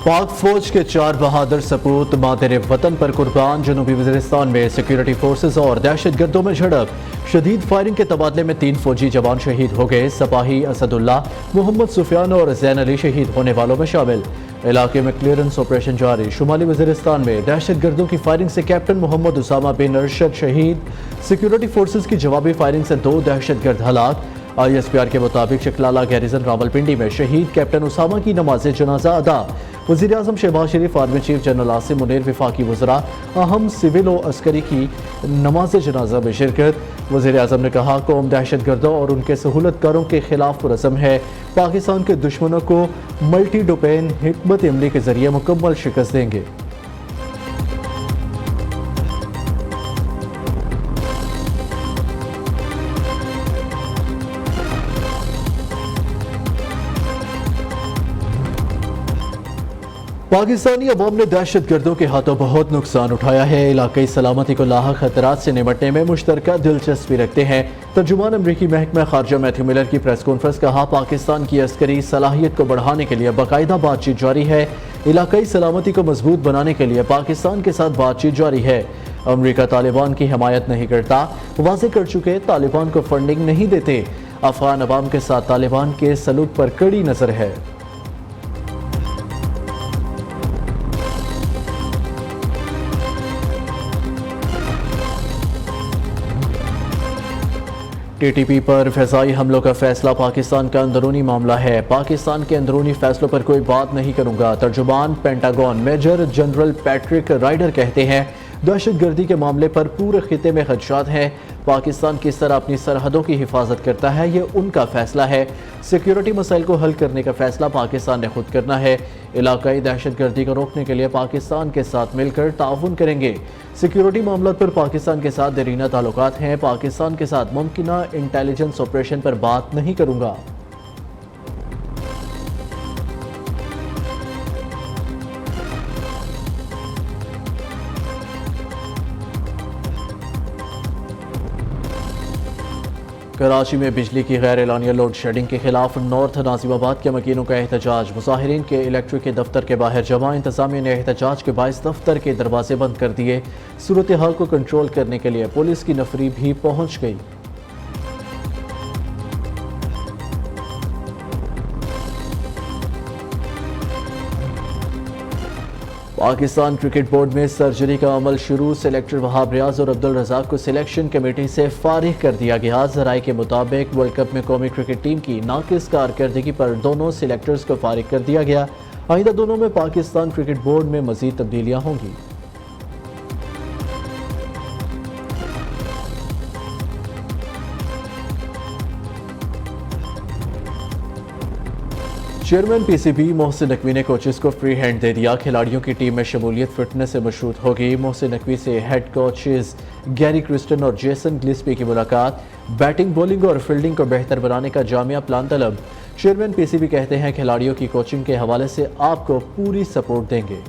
पाक फौज के 4 बहादुर सपूत मादर वतन पर कुर्बान। जनूबी वज़ीरिस्तान में सिक्योरिटी फोर्सेज और दहशत गर्दों में झड़प। शदीद फायरिंग के तबादले में 3 फौजी जवान शहीद हो गए। सपाही असदुल्ला, मोहम्मद सुफियान और जैन अली शहीद होने वालों में शामिल। इलाके में क्लियरेंस ऑपरेशन जारी। शुमाली वज़ीरिस्तान में दहशत गर्दों की फायरिंग से कैप्टन मोहम्मद उसामा बिन अरशद शहीद। सिक्योरिटी फोर्सेज की जवाबी फायरिंग से 2 दहशत गर्द हलाक। ISPR के मुताबिक चकलाला गैरिजन रावलपिंडी में शहीद कैप्टन उसामा की नमाज जनाजा अदा। वज़ीर आज़म Shehbaz Sharif, army chief general Asim Munir, वफाकी वज़रा, अहम सिविल व अस्करी की नमाज जनाजा में शिरकत। वज़ीर आज़म ने कहा, कौम दहशत गर्दों और उनके सहूलतकारों के खिलाफ पुरज़म है। पाकिस्तान के दुश्मनों को मल्टी डोपेन हिकमत अमली के जरिए मुकम्मल शिकस्त देंगे। पाकिस्तानी अवाम ने दहशत गर्दों के हाथों बहुत नुकसान उठाया है। इलाकाई सलामती को लाहक खतरात से निपटने में मुश्तरका दिलचस्पी रखते हैं। तर्जुमान अमरीकी महकमा खारजा मैथ्यू मिलर की प्रेस कॉन्फ्रेंस कहा, पाकिस्तान की अस्करी सलाहियत को बढ़ाने के लिए बाकायदा बातचीत जारी है। इलाकाई सलामती को मजबूत बनाने के लिए पाकिस्तान के साथ बातचीत जारी है। अमरीका तालिबान की हिमायत नहीं करता, वाज़ेह कर चुके तालिबान को फंडिंग नहीं देते। अफगान अवाम के साथ तालिबान के सलूक पर कड़ी नज़र है। TTP पर फ़िज़ाई हमलों का फैसला पाकिस्तान का अंदरूनी मामला है। पाकिस्तान के अंदरूनी फैसलों पर कोई बात नहीं करूंगा। तर्जुमान Pentagon major general Patrick Ryder कहते हैं, दहशत गर्दी के मामले पर पूरे खिते में खदशात हैं। पाकिस्तान किस तरह अपनी सरहदों की हिफाजत करता है, ये उनका फैसला है। सिक्योरिटी मसाइल को हल करने का फैसला पाकिस्तान ने खुद करना है। इलाकाई दहशत गर्दी को रोकने के लिए पाकिस्तान के साथ मिलकर ताउन करेंगे। सिक्योरिटी मामलों पर पाकिस्तान के साथ देरीना ताल्लुकात हैं। पाकिस्तान के साथ मुमकिना इंटेलिजेंस ऑपरेशन पर बात नहीं करूंगा। कराची में बिजली की गैर एलानिया लोड शेडिंग के खिलाफ नॉर्थ नाजिमाबाद के मकीनों का एहतजाज। मुजाहिरीन के इलेक्ट्रिक के दफ्तर के बाहर जमा। इंतजामिया ने एहतजाज के बायस दफ्तर के दरवाजे बंद कर दिए। सूरत हाल को कंट्रोल करने के लिए पुलिस की नफरी भी पहुंच गई। पाकिस्तान क्रिकेट बोर्ड में सर्जरी का अमल शुरू। सेलेक्टर वहाब रियाज और अब्दुल रज़ाक को सिलेक्शन कमेटी से फारिग कर दिया गया। ज़राए के मुताबिक वर्ल्ड कप में कौमी क्रिकेट टीम की नाकिस कारकर्दगी पर दोनों सिलेक्टर्स को फारिग कर दिया गया। आइंदा दोनों में पाकिस्तान क्रिकेट बोर्ड में मज़ीद तब्दीलियाँ होंगी। चेयरमैन PCB मोहसिन नकवी ने कोचेस को फ्री हैंड दे दिया। खिलाड़ियों की टीम में शमूलियत फिटनेस से मशरूत होगी। मोहसिन नकवी से हेड कोचेस गैरी क्रिस्टन और जेसन ग्लिस्पी की मुलाकात। बैटिंग, बॉलिंग और फील्डिंग को बेहतर बनाने का जामिया प्लान तलब। चेयरमैन PCB कहते हैं, खिलाड़ियों की कोचिंग के हवाले से आपको पूरी सपोर्ट देंगे।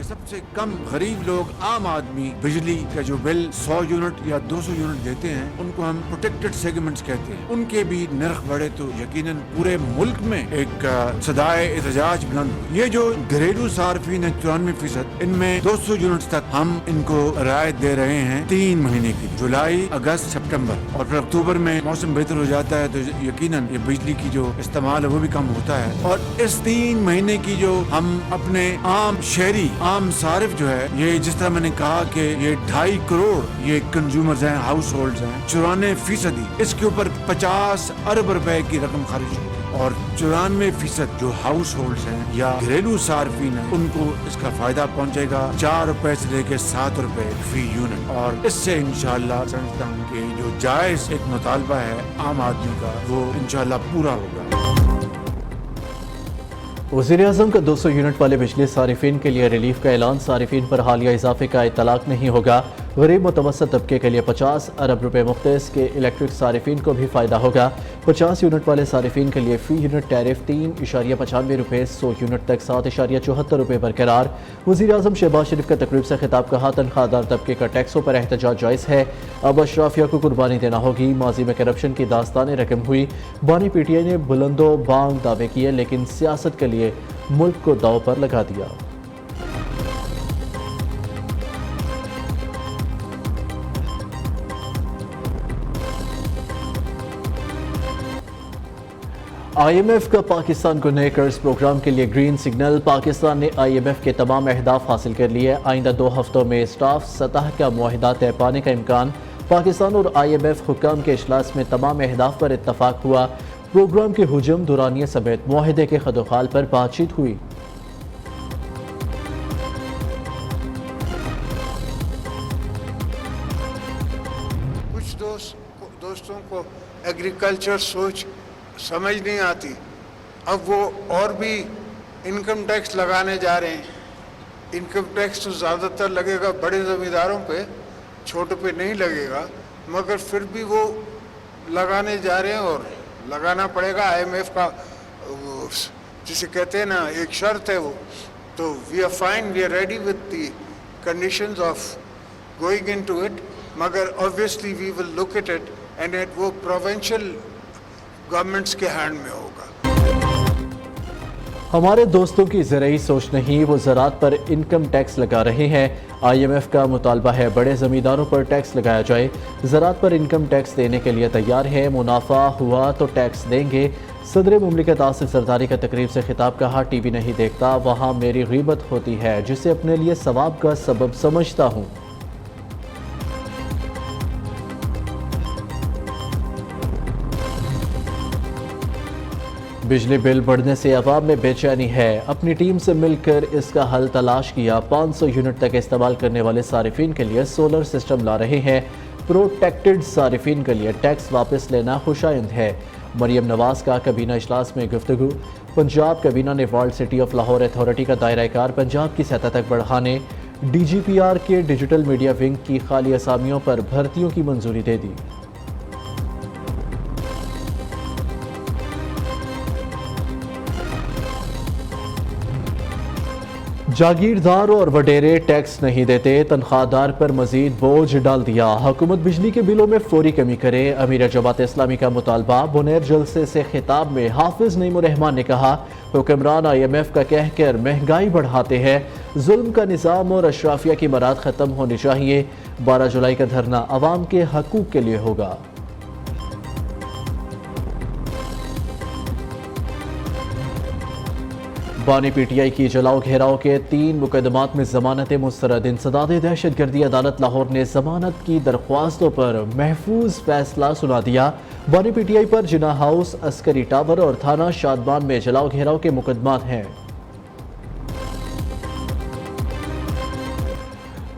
सबसे कम गरीब लोग, आम आदमी बिजली का जो बिल 100 यूनिट या 200 यूनिट देते हैं, उनको हम प्रोटेक्टेड सेगमेंट्स कहते हैं। उनके भी नर्ख बढ़े तो यकीनन पूरे मुल्क में एक सदाए एहतजाज बुलंद हो। ये जो घरेलू सार्फिन है 94%, इनमें 200 यूनिट तक हम इनको राहत दे रहे हैं 3 महीने की, जुलाई, अगस्त, सितंबर। और फिर अक्टूबर में मौसम बेहतर हो जाता है तो यकीनन ये बिजली की जो इस्तेमाल है वो भी कम होता है। और इस 3 महीने की जो हम अपने आम शहरी, आम सारिफ जो है, ये जिस तरह मैंने कहा कि ये 2.5 करोड़ ये कंज्यूमर्स हैं, हाउस होल्ड हैं, 94% इसके ऊपर 50 अरब रुपए की रकम खर्च होगी। और 94% जो हाउस होल्ड हैं या घरेलू सार्फिन हैं, उनको इसका फायदा पहुंचेगा 4 रुपए से लेकर 7 रुपए फी यूनिट। और इससे इंशाल्लाह समझता हूँ कि जो जायज एक मुतालबा है आम आदमी का, वो इंशाल्लाह पूरा होगा। वज़ीर आज़म का 200 यूनिट वाले बिजली सारिफिन के लिए रिलीफ का ऐलान। सारिफिन पर हालिया इजाफे का इतलाक नहीं होगा। गरीब मुतवसत तबके के लिए 50 अरब रुपए मुख्तस के इलेक्ट्रिक सारिफिन को भी फ़ायदा होगा। 50 यूनिट वाले सारिफिन के लिए फ़ी यूनिट टैरिफ 3.95 रुपये, 100 यूनिट तक 7.74 रुपये बरकरार। वज़ीर आज़म शहबाज शरीफ का तकरीब से खिताब, कहा तनख्वाहदार तबके का टैक्सों पर एहतजाज जायज़ है, अब अशराफिया को कुर्बानी देना होगी। माजी में करप्शन की दास्तानें रकम हुई, बानी PTI ने बुलंदो बांग दावे किए लेकिन सियासत के लिए मुल्क को दाव पर लगा दिया। IMF का पाकिस्तान को नए कर्ज प्रोग्राम के लिए ग्रीन सिग्नल। पाकिस्तान ने IMF के तमाम अहदाफ हासिल कर लिए। आइंदा 2 हफ्तों में स्टाफ सतह का मुआहिदा तय पाने का इम्कान। पाकिस्तान और IMF हुक्काम के इजलास में तमाम अहदाफ पर इत्तफाक हुआ। प्रोग्राम के हुजूम दुरानिये समेत मुआहिदे के खदोखाल पर बातचीत हुई। कुछ दोस्तों को एग्रीकल्चर सोच समझ नहीं आती, अब वो और भी इनकम टैक्स लगाने जा रहे हैं। इनकम टैक्स तो ज़्यादातर लगेगा बड़े ज़मींदारों पे, छोटे पे नहीं लगेगा, मगर फिर भी वो लगाने जा रहे हैं और लगाना पड़ेगा। IMF का जिसे कहते हैं ना, एक शर्त है वो। तो we are fine, we are ready with the conditions of going into it, मगर obviously we will look at it and it वो प्रोविंशियल गवर्नमेंट्स के हैंड में होगा। हमारे दोस्तों की ज़राई सोच नहीं, वो ज़रात पर इनकम टैक्स लगा रहे हैं। IMF का मुतालबा है बड़े ज़मींदारों पर टैक्स लगाया जाए। ज़रात पर इनकम टैक्स देने के लिए तैयार है, मुनाफा हुआ तो टैक्स देंगे। सदर मुमलिकत आसिफ ज़रदारी का तकरीब से खिताब, कहा TV नहीं देखता, वहाँ मेरी ग़ीबत होती है जिसे अपने लिए सवाब का सबब समझता हूँ। बिजली बिल बढ़ने से अवाम में बेचैनी है, अपनी टीम से मिलकर इसका हल तलाश किया। 500 यूनिट तक इस्तेमाल करने वाले सारिफिन के लिए सोलर सिस्टम ला रहे हैं। प्रोटेक्टेड सारिफिन के लिए टैक्स वापस लेना खुशाइंद है। मरियम नवाज का kabina इजलास में गुफ्तगू। पंजाब kabina ने world city of Lahore authority का दायरा कार पंजाब की सतह तक बढ़ाने, DGPR के डिजिटल मीडिया विंग की खाली असामियों पर भर्तियों की मंजूरी दे दी। जागीरदार और वडेरे टैक्स नहीं देते, तनख्वाहदार पर मजीद बोझ डाल दिया। हुकूमत बिजली के बिलों में फौरी कमी करे, अमीर जमात इस्लामी का मुतालबा। बुनेर जलसे से खिताब में हाफिज नईमुर रहमान ने कहा, हुक्मरान IMF का कहकर महंगाई बढ़ाते हैं। जुल्म का निज़ाम और अशराफिया की मराद ख़त्म होनी चाहिए। 12 जुलाई का धरना अवाम के हकूक़ के लिए होगा। बानी PTI की जलाओ घेराव के 3 मुकदमात में जमानतें मुस्तरद। इंसदाद दहशतगर्दी अदालत लाहौर ने जमानत की दरख्वास्तों पर महफूज फैसला सुना दिया। बानी PTI पर जिना हाउस, अस्करी टावर और थाना शादबान में जलाओ घेराव के मुकदमात हैं।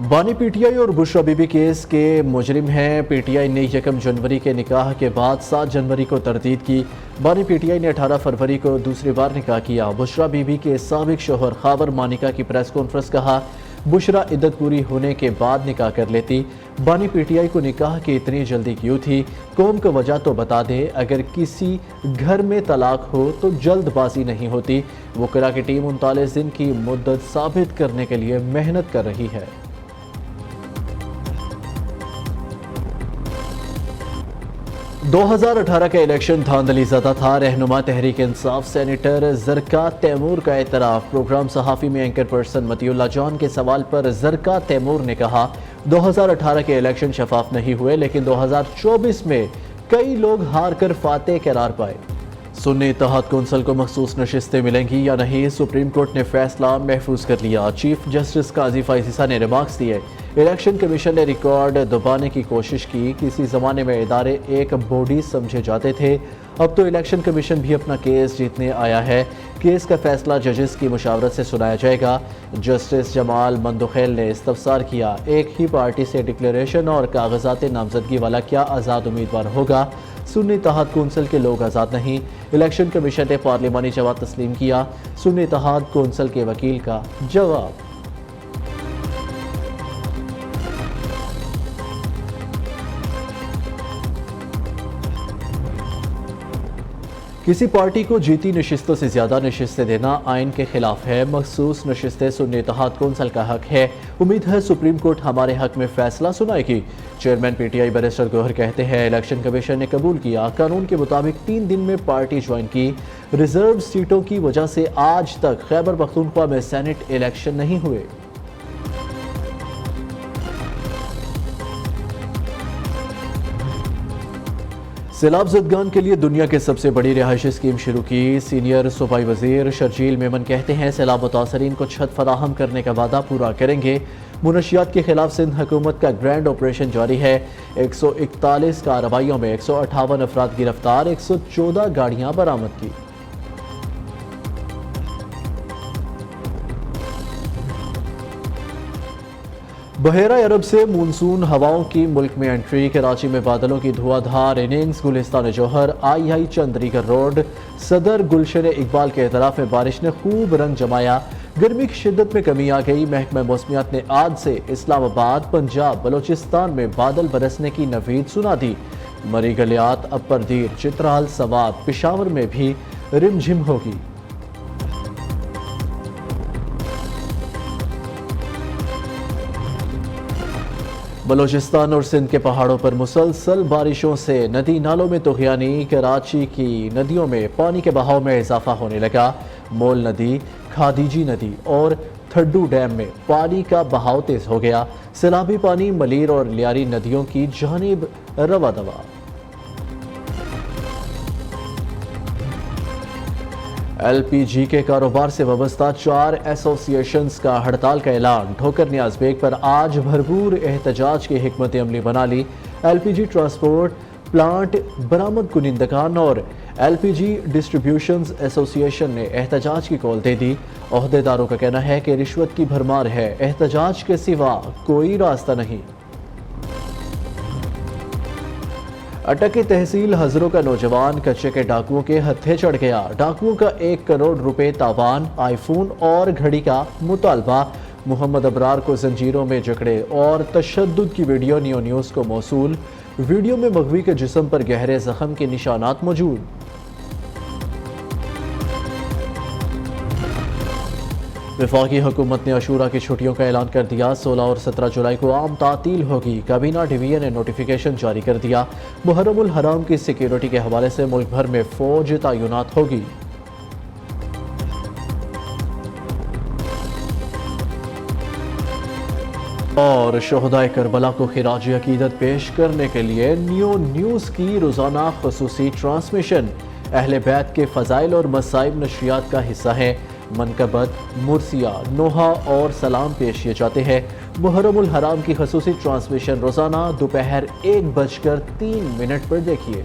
बानी PTI और बुशरा बीबी केस के मुजरिम हैं। PTI ने 1 जनवरी के निकाह के बाद 7 जनवरी को तरदीद की। बानी PTI ने 18 फरवरी को दूसरी बार निकाह किया। बुशरा बीबी के साबिक शोहर खावर मानिका की प्रेस कॉन्फ्रेंस, कहा बुशरा इद्दत पूरी होने के बाद निकाह कर लेती। बानी PTI को निकाह की इतनी जल्दी क्यों थी? कौम को वजह तो बता दे। अगर किसी घर में तलाक हो तो जल्दबाजी नहीं होती। वकला की टीम 39 दिन की मुद्दत साबित करने के लिए मेहनत कर रही है। 2018 का इलेक्शन धांधली ज़दा था। रहनुमा तहरीक इंसाफ सेनेटर ज़रका तैमूर का एतराफ़। प्रोग्राम सहाफ़ी में एंकर पर्सन मतीउल्लाह जॉन के सवाल पर ज़रका तैमूर ने कहा, 2018 के इलेक्शन शफाफ नहीं हुए, लेकिन 2024 में कई लोग हार कर फातेह करार पाए। सुन्नी इत्तेहाद कौंसिल को मखसूस नशिस्तें मिलेंगी या नहीं, सुप्रीम कोर्ट ने फैसला महफूज कर लिया। चीफ जस्टिस काजी फाइज़ा ने रिमार्क्स दिए, इलेक्शन कमीशन ने रिकॉर्ड दबाने की कोशिश की। किसी ज़माने में इदारे एक बॉडी समझे जाते थे, अब तो इलेक्शन कमीशन भी अपना केस जीतने आया है। केस का फैसला जजेस की मुशावरत से सुनाया जाएगा। जस्टिस जमाल मंदुखेल ने इस्तफसार किया, एक ही पार्टी से डिक्लेरेशन और कागजात नामजदगी वाला क्या आज़ाद उम्मीदवार होगा? सुन्नी इत्तेहाद कौंसिल के लोग आज़ाद नहीं। इलेक्शन कमीशन ने पार्लिमानी जवाब तस्लीम किया। सुन्नी इत्तेहाद कौंसिल के वकील का जवाब। किसी पार्टी को जीती नशिस्तों से ज़्यादा नशिस्तें देना आइन के खिलाफ है। मखसूस नशिस्तें सुन्नी इत्तेहाद कौंसिल का हक है। उम्मीद है सुप्रीम कोर्ट हमारे हक में फैसला सुनाएगी। चेयरमैन पीटीआई बैरिस्टर गौहर कहते हैं, इलेक्शन कमीशन ने कबूल किया, कानून के मुताबिक 3 दिन में पार्टी ज्वाइन की। रिजर्व सीटों की वजह से आज तक खैबर पख्तूनख्वा में सेनेट इलेक्शन नहीं हुए। सैलाब ज़दगान के लिए दुनिया की सबसे बड़ी रिहायशी स्कीम शुरू की। सीनियर सूबाई वजीर शर्जील मेमन कहते हैं, सैलाब मुतासरीन को छत फराहम करने का वादा पूरा करेंगे। मुनशियात के खिलाफ सिंध हुकूमत का ग्रैंड ऑपरेशन जारी है। 141 कार्रवाइयों में 158 अफराद गिरफ्तार, 114 गाड़ियां बरामद की। बहेरा अरब से मानसून हवाओं की मुल्क में एंट्री। कराची में बादलों की धुआंधार इनिंग्स। गुलिस्तान जौहर, आई चंद्रीगढ़ रोड, सदर गुलशन इकबाल के एतराफ में बारिश ने खूब रंग जमाया। गर्मी की शिद्दत में कमी आ गई। महकमा मौसमियात ने आज से इस्लामाबाद, पंजाब, बलोचिस्तान में बादल बरसने की नवीद सुना दी। मरी गलियात, अपरदीर, चित्राल, सवात, पिशावर में भी रिमझिम होगी। बलोचिस्तान और सिंध के पहाड़ों पर मुसलसल बारिशों से नदी नालों में तुग़यानी। कराची की नदियों में पानी के बहाव में इजाफा होने लगा। मोल नदी, खादीजी नदी और थड्डू डैम में पानी का बहाव तेज हो गया। सैलाबी पानी मलीर और लियारी नदियों की जानिब रवा दवा। LPG के कारोबार से वाबस्ता 4 एसोसिएशंस का हड़ताल का ऐलान। ठोकर नियाज बेग पर आज भरपूर एहतजाज की हिकमत अमली बना ली। LPG ट्रांसपोर्ट प्लांट बरामद कुनिंदगान और LPG डिस्ट्रीब्यूशंस एसोसिएशन ने एहतजाज की कॉल दे दी। ओहदेदारों का कहना है कि रिश्वत की भरमार है, एहतजाज के सिवा कोई रास्ता नहीं। अटकी तहसील हजरों का नौजवान कच्चे के डाकुओं के हत्थे चढ़ गया। डाकुओं का 1 करोड़ रुपए तावान, आईफोन और घड़ी का मुतालबा। मोहम्मद अबरार को जंजीरों में जकड़े और तशद्दुद की वीडियो नियो न्यूज़ को मौसूल। वीडियो में मगवी के जिस्म पर गहरे जख्म के निशानात मौजूद। वफाकी हुकूमत ने अशूरा की छुट्टियों का ऐलान कर दिया। 16 और 17 जुलाई को आम तातील होगी। काबीना डिवीजन ने नोटिफिकेशन जारी कर दिया। मुहर्रमुल हराम की सिक्योरिटी के हवाले से मुल्क भर में फौज तैनात होगी। और शोहदाए करबला को खिराज अकीदत पेश करने के लिए नियो न्यूज़ की रोज़ाना खुसूसी ट्रांसमिशन। अहले बैत के फ़ज़ाइल और मसाइब नशरियात का हिस्सा है। मनकबत, मुर्सिया, नोहा और सलाम पेश किए जाते हैं। मुहर्रमुल हराम की खसूसी ट्रांसमिशन रोज़ाना दोपहर 1:03 पर देखिए।